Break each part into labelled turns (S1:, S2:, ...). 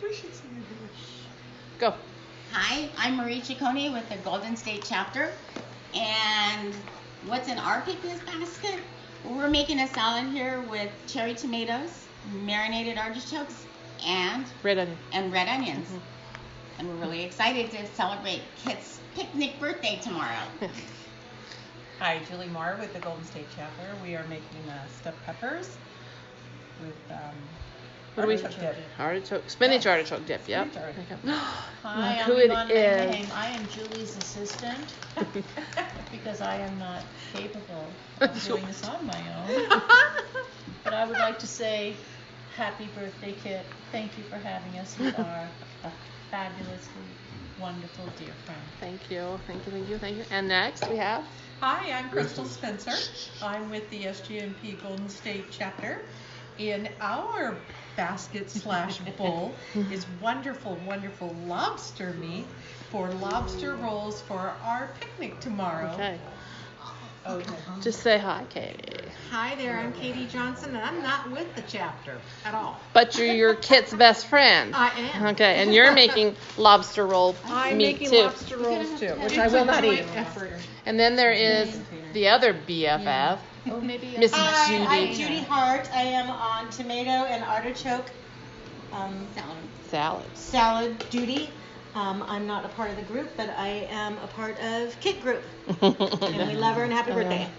S1: We should see you.
S2: Go.
S3: Hi, I'm Marie Ciccone with the Golden State chapter. And what's in our picnic basket? We're making a salad here with cherry tomatoes, marinated artichokes, and
S2: red onion.
S3: onions. And we're really excited to celebrate Kit's picnic birthday tomorrow.
S1: Hi, Julie Moore with the Golden State chapter. We are making stuffed peppers with
S2: Artichoke, spinach artichoke dip. Yep.
S4: Hi,
S2: Who
S4: I'm
S2: it
S4: Yvonne
S2: is.
S4: Manheim. I am Julie's assistant because I am not capable of doing this on my own. But I would like to say happy birthday, Kit. Thank you for having us. You are a fabulously wonderful dear friend.
S2: Thank you. And next we have.
S5: Hi, I'm Crystal Spencer. I'm with the SGMP Golden State chapter. In our basket/bowl is wonderful lobster meat for lobster rolls for our picnic tomorrow.
S2: Okay. Just say hi, Katie.
S6: Hi there, I'm Katie Johnson, and I'm not with the chapter at all.
S2: But you're your Kit's best friend.
S6: I am.
S2: Okay, and you're making lobster roll
S6: I'm
S2: meat
S6: making
S2: too.
S6: lobster rolls too, which I will not eat.
S2: And then there is the other BFF,
S3: Oh, maybe
S2: Miss
S7: Hi, I'm
S2: Judy.
S7: Judy Hart. I am on tomato and artichoke
S3: salad.
S7: salad duty. I'm not a part of the group, but I am a part of Kit Group. And we love her and happy birthday.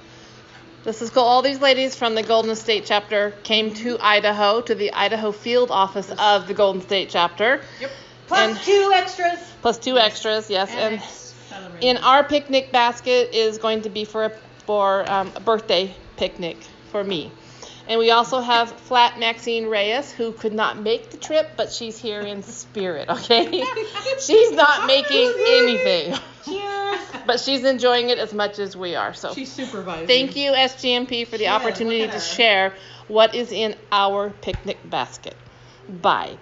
S2: This is cool. All these ladies from the Golden State chapter came to Idaho, to the Idaho field office of the Golden State chapter.
S7: Yep. Plus two extras.
S2: Plus two extras, yes. And in our picnic basket is going to be for a birthday picnic for me. And we also have Flat Maxine Reyes, who could not make the trip, but she's here in spirit, okay? She's not making anything.
S7: Cheers.
S2: But she's enjoying it as much as we are. So
S1: She's supervising.
S2: thank you, SGMP, for the opportunity to share what is in our picnic basket. Bye.